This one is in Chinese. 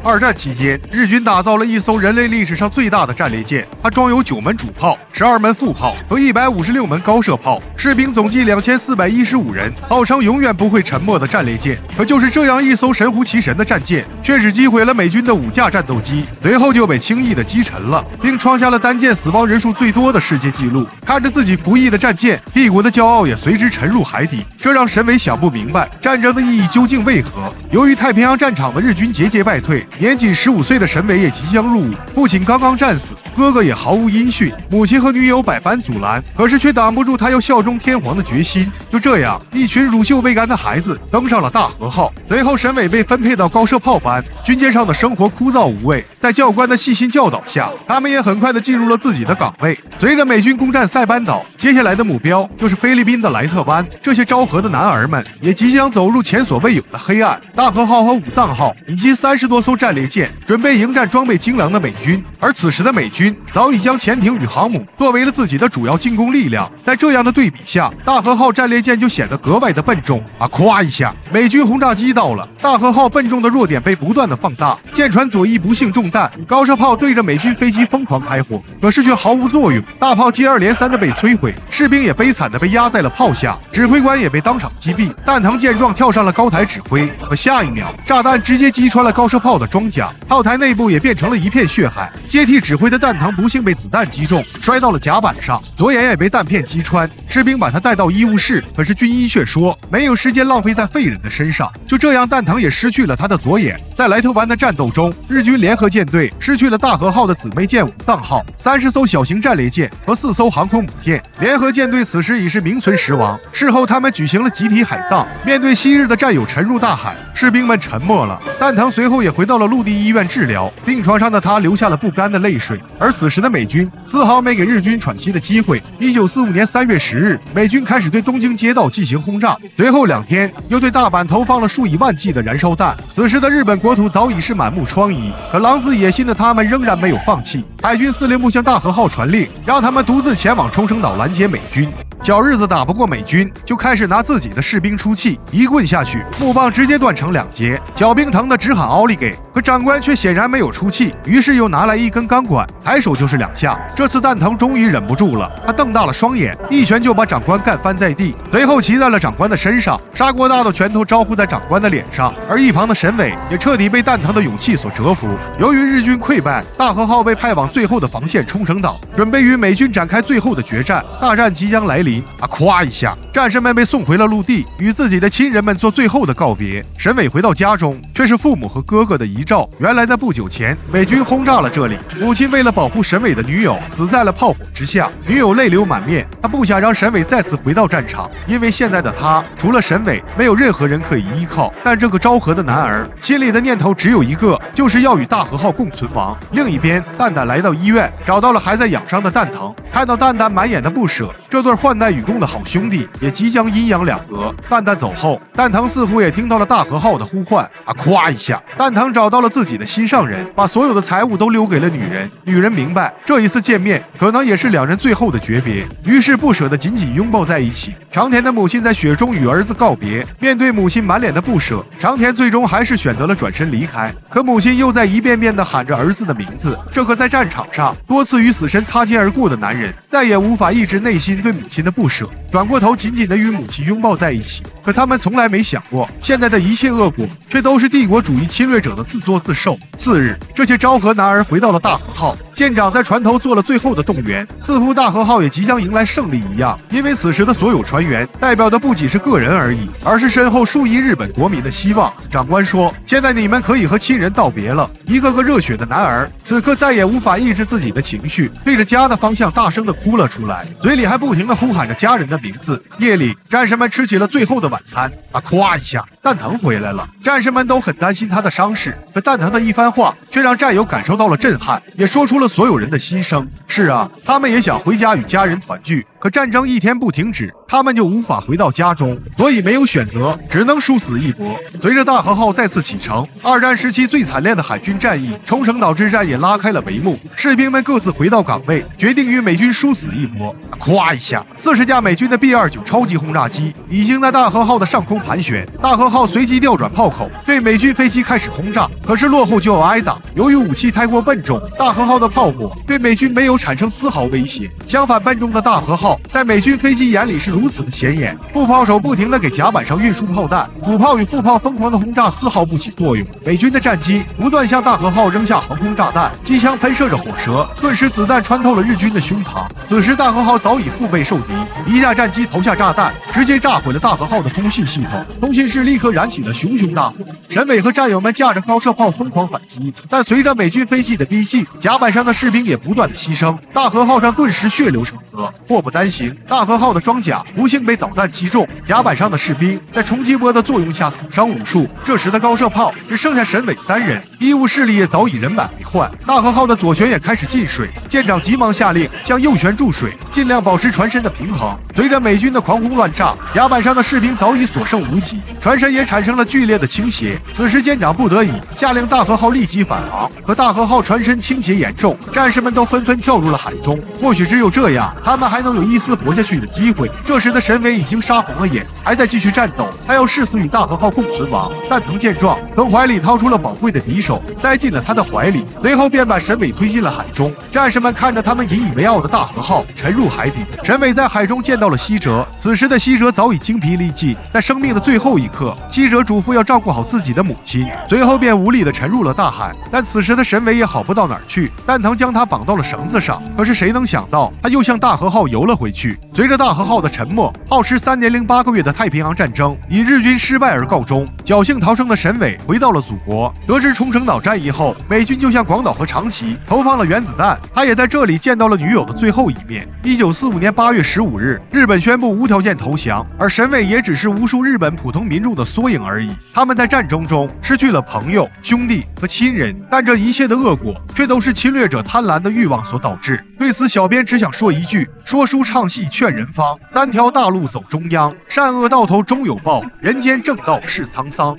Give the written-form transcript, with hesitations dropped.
二战期间，日军打造了一艘人类历史上最大的战列舰，它装有9门主炮、12门副炮和156门高射炮，士兵总计2415人，号称永远不会沉没的战列舰。可就是这样一艘神乎其神的战舰，却只击毁了美军的5架战斗机，随后就被轻易的击沉了，并创下了单舰死亡人数最多的世界纪录。看着自己服役的战舰，帝国的骄傲也随之沉入海底，这让沈伟想不明白战争的意义究竟为何。由于太平洋战场的日军节节败退，年仅15岁的沈伟也即将入伍，父亲刚刚战死，哥哥也毫无音讯，母亲和女友百般阻拦，可是却挡不住他要效忠天皇的决心。就这样，一群乳臭未干的孩子登上了大和号，随后沈伟被分配到高射炮班。军舰上的生活枯燥无味，在教官的细心教导下，他们也很快的进入了自己的岗位。随着美军攻占塞班岛，接下来的目标就是菲律宾的莱特湾。这些昭和的男儿们也即将走入前所未有的黑暗。大和号和武藏号以及30多艘战列舰准备迎战装备精良的美军，而此时的美军早已将潜艇与航母作为了自己的主要进攻力量。在这样的对比下，大和号战列舰就显得格外的笨重啊！咵一下，美军轰炸机到了，大和号笨重的弱点被不断的放大，舰船左翼不幸中弹，高射炮对着美军飞机疯狂开火，可是却毫无作用，大炮接二连三的被摧毁，士兵也悲惨的被压在了炮下，指挥官也被当场击毙。蛋疼见状跳上了高台指挥，可下一秒，炸弹直接击穿了高射炮的装甲，炮台内部也变成了一片血海。接替指挥的蛋疼不幸被子弹击中，摔到了甲板上，左眼也被弹片击穿。士兵把他带到医务室，可是军医却说没有时间浪费在废人的身上。就这样，蛋疼也失去了他的左眼。在莱特湾的战斗中，日军联合舰队失去了大和号的姊妹舰武藏号、30艘小型战列舰和4艘航空母舰。联合舰队此时已是名存实亡。事后，他们举行了集体海葬。面对昔日的战友沉入大海，士兵们沉默了。蛋疼随后也回到了陆地医院治疗，病床上的他流下了不甘的泪水。而此时的美军丝毫没给日军喘息的机会。1945年3月10日，美军开始对东京街道进行轰炸，随后2天又对大阪投放了数以万计的燃烧弹。此时的日本国土早已是满目疮痍，可狼子野心的他们仍然没有放弃。海军司令部向大和号传令，让他们独自前往冲绳岛拦截美军。小日子打不过美军，就开始拿自己的士兵出气，一棍下去，木棒直接断成2截，小兵疼得直喊奥利给。可长官却显然没有出气，于是又拿来一根钢管，抬手就是2下。这次蛋疼终于忍不住了，他瞪大了双眼，一拳就把长官干翻在地，随后骑在了长官的身上，砂锅大的拳头招呼在长官的脸上。而一旁的沈伟也彻底被蛋疼的勇气所折服。由于日军溃败，大和号被派往最后的防线冲绳岛，准备与美军展开最后的决战。大战即将来临啊！咵一下，战士们被送回了陆地，与自己的亲人们做最后的告别。沈伟回到家中，却是父母和哥哥的遗照。原来在不久前，美军轰炸了这里，母亲为了保护沈伟的女友，死在了炮火之下，女友泪流满面。她不想让沈伟再次回到战场，因为现在的他除了沈伟，没有任何人可以依靠。但这个昭和的男儿心里的念头只有一个，就是要与大和号共存亡。另一边，蛋蛋来到医院，找到了还在养伤的蛋疼，看到蛋蛋满眼的不舍，这对患难与共的好兄弟也即将阴阳两隔。蛋蛋走后，蛋疼似乎也听到了大和号的呼唤啊！咵一下，蛋疼找到了自己的心上人，把所有的财物都留给了女人。女人明白这一次见面可能也是2人最后的诀别，于是不舍得紧紧拥抱在一起。长田的母亲在雪中与儿子告别，面对母亲满脸的不舍，长田最终还是选择了转身离开。可母亲又在一遍遍地喊着儿子的名字。这个在战场上多次与死神擦肩而过的男人，再也无法抑制内心对母亲的不舍，转过头紧紧地与母亲拥抱在一起。可他们从来没想过，现在的一切恶果却都是帝国主义侵略者的自作自受。次日，这些昭和男儿回到了大和号，舰长在船头做了最后的动员，似乎大和号也即将迎来胜利一样。因为此时的所有船员代表的不仅是个人而已，而是身后数亿日本国民的希望。长官说，现在你们可以和亲人道别了。一个个热血的男儿此刻再也无法抑制自己的情绪，对着家的方向大声地哭了出来，嘴里还不停地呼喊着家人的名字。夜里，战士们吃起了最后的晚餐啊！咵一下，蛋疼回来了，战士们都很担心他的伤势，可蛋疼的一番话却让战友感受到了震撼，也说出了所有人的心声。是啊，他们也想回家与家人团聚，可战争一天不停止，他们就无法回到家中，所以没有选择，只能殊死一搏。随着大和号再次启程，二战时期最惨烈的海军战役冲绳岛之战也拉开了帷幕。士兵们各自回到岗位，决定与美军殊死一搏。咵一下，40架美军的 B-29超级轰炸机已经在大和号的上空盘旋。大和号随即调转炮口，对美军飞机开始轰炸。可是落后就要挨打，由于武器太过笨重，大和号的炮火对美军没有产生丝毫威胁。相反，笨重的大和号在美军飞机眼里是如此的显眼。副炮手不停地给甲板上运输炮弹，主炮与副炮疯狂的轰炸丝毫不起作用。美军的战机不断向大和号扔下航空炸弹，机枪喷射着火舌，顿时子弹穿透了日军的胸膛。此时大和号早已腹背受敌，一架战机投下炸弹，直接炸毁了大和号的通信系统，通信室立刻燃起了熊熊大火。沈伟和战友们架着高射炮疯狂反击，但随着美军飞机的逼近，甲板上的士兵也不断的牺牲，大和号上顿时血流成河。祸不单行，大和号的装甲不幸被导弹击中，甲板上的士兵在冲击波的作用下死伤无数。这时的高射炮只剩下沈伟3人，医务室里也早已人满为患。大和号的左舷也开始进水，舰长急忙下令向右舷注水，尽量保持船身的平衡。随着美军的狂轰乱炸，甲板上的士兵早已所剩无几，船身也产生了剧烈的倾斜。此时舰长不得已下令大和号立即返航，可大和号船身倾斜严重，战士们都纷纷跳入了海中。或许只有这样，他们还能有一丝活下去的机会。这时的沈伟已经杀红了眼，还在继续战斗，他要誓死与大和号共存亡。蛋疼见状，从怀里掏出了宝贵的匕首，塞进了他的怀里，随后便把沈伟推进了海中。战士们看着他们引以为傲的大和号沉入海底。沈伟在海中见到了西哲，此时的西哲早已精疲力尽，在生命的最后一刻，西哲嘱咐要照顾好自己的母亲，随后便无力地沉入了大海。但此时的沈伟也好不到哪儿去，蛋疼将他绑到了绳子上，可是谁能想到他又向大和号游了回去。随着大和号的沉没，耗时3年0 8个月的太平洋战争以日军失败而告终。侥幸逃生的沈伟回到了祖国，得知冲绳岛战役后，美军就向广岛和长崎投放了原子弹，他也在这里见到了女友的最后一面。1945年8月15日，日本宣布无条件投降，而沈伟也只是无数日本普通民众的缩影而已。他们在战争中失去了朋友、兄弟和亲人，但这一切的恶果却都是侵略者贪婪的欲望所导致。对此，小编只想说一句：说书唱戏劝人方，3条大路走中央，善恶到头终有报，人间正道是沧桑。